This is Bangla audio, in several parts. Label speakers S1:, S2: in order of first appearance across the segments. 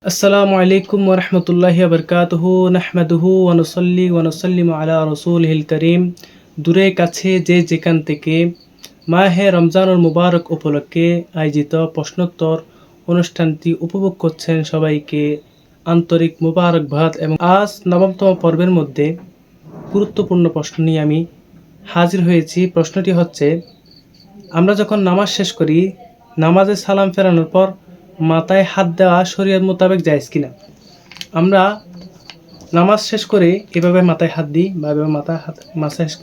S1: আসসালামু আলাইকুম ওয়া রাহমাতুল্লাহি ওয়া বারাকাতুহু নাহমাদুহু ওয়া নুসাল্লি ওয়া নুসাল্লিমু আলা রাসূলিহিল কারীম। দূরে কাছে যে যেখান থেকে মাহে রমজানুল মুবারক উপলক্ষে আয়োজিত প্রশ্নোত্তর অনুষ্ঠানটি উপভোগ করছেন সবাইকে আন্তরিক মুবারকবাদ। এবং আজ নবমতম পর্বের মধ্যে গুরুত্বপূর্ণ প্রশ্ন নিয়ে আমি হাজির হয়েছি। প্রশ্নটি হচ্ছে, আমরা যখন নামাজ শেষ করি, নামাজে সালাম ফেরানোর পর মাথায় হাত দেওয়া শরীয়ত মোতাবেক জায়েজ কিনা? আমরা নামাজ শেষ করে এভাবে মাথায় হাত দিই বা এভাবে মাথায় হাত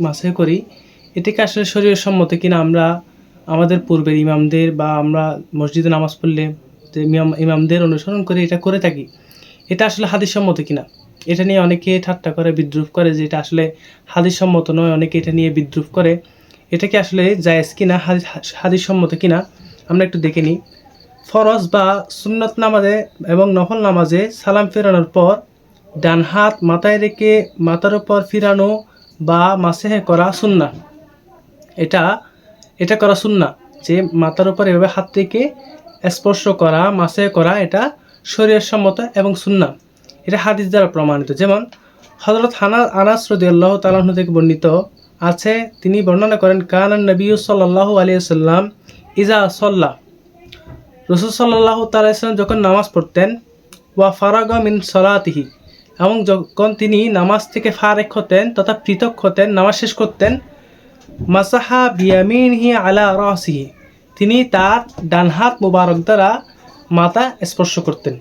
S1: মাসে করি, এটাকে আসলে শরীয়ত সম্মত কিনা? আমরা আমাদের পূর্বের ইমামদের বা আমরা মসজিদে নামাজ পড়লে যে ইমামদের অনুসরণ করে এটা করে থাকি, এটা আসলে হাদিস সম্মত কিনা? এটা নিয়ে অনেকে ঠাট্টা করে, বিদ্রুপ করে যে এটা আসলে হাদিস সম্মত নয়। অনেকে এটা নিয়ে বিদ্রুপ করে। এটা কি আসলে জায়েজ কিনা, হাদিস সম্মত কিনা আমরা একটু দেখে নিই। ফরজ বা সুন্নত নামাজে এবং নফল নামাজে সালাম ফেরানোর পর ডান হাত মাথায় রেখে মাথার উপর ফিরানো বা মাসেহ করা সুন্নাহ। এটা করা সুন্নাহ, যে মাথার উপর এভাবে হাত রেখে স্পর্শ করা, মাসেহ করা, এটা শরীয়ত সম্মত এবং সুন্নাহ। এটা হাদিস দ্বারা প্রমাণিত। যেমন হযরত আনাস রাদিয়াল্লাহু তাআলা আনহু থেকে বর্ণিত আছে, তিনি বর্ণনা করেন, কানান নবী সাল্লাল্লাহু আলাইহি ওয়াসাল্লাম ইজা সাল্লা, রাসূল সাল্লাল্লাহু তাআলা যখন নামাজ পড়তেন, ওয়া ফারাগা মিন সালাতিহি, এবং যখন তিনি নামাজ থেকে ফারেক হতেন তথা পৃথক হতেন, নামাজ শেষ করতেন, মাসাহা বিয়ামিনহি আলা রাসিহি, তিনি তার ডান হাত মুবারক দ্বারা মাথা স্পর্শ করতেন।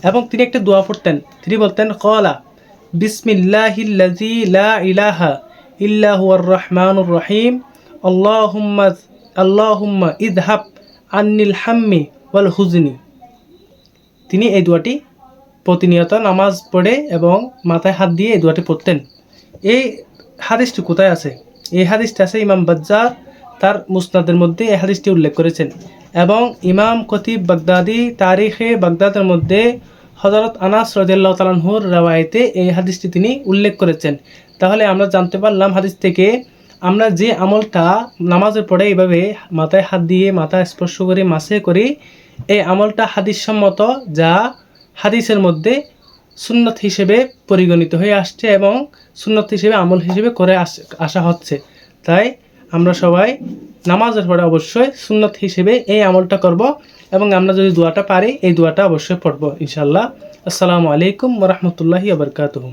S1: এবং তিনি একটা দোয়া পড়তেন। তিনি বলতেন, ক্বালা বিসমিল্লাহিল্লাযী লা ইলাহা ইল্লা হুয়ার রহমানুর রহিম, আল্লাহুম্মা ইযহাব আন্নিল হাম্মি ওয়াল হুজনি। তিনি এই দোয়াটি প্রতিনিয়ত নামাজ পড়ে এবং মাথায় হাত দিয়ে এই দোয়াটি পড়তেন। এই হাদিসটি কোথায় আছে? এই হাদিসটি আছে ইমাম বাজ্জার তার মুসনাদের মধ্যে এই হাদিসটি উল্লেখ করেছেন। এবং ইমাম খতিব বাগদাদি তারিখে বাগদাদের মধ্যে হযরত আনাস রাদিয়াল্লাহু তাআলা আনহুর রওয়ায়েতে এই হাদিসটি তিনি উল্লেখ করেছেন। তাহলে আমরা জানতে পারলাম হাদিস থেকে, আমরা যে আমলটা নামাজের পরে এইভাবে মাথায় হাত দিয়ে মাথা স্পর্শ করে মাসে করি, এই আমলটা হাদিস সম্মত, যা হাদিসের মধ্যে সুন্নত হিসেবে পরিগণিত হয়ে আসছে এবং সুন্নত হিসেবে আমল হিসেবে করে আসা হচ্ছে। তাই আমরা সবাই নামাজের পরে অবশ্যই সুন্নত হিসেবে এই আমলটা করব এবং আমরা যদি দোয়াটা পারি এই দোয়াটা অবশ্যই পড়ব ইনশাআল্লাহ। আসসালামু আলাইকুম ওয়া রাহমাতুল্লাহি ওয়া বারাকাতুহু।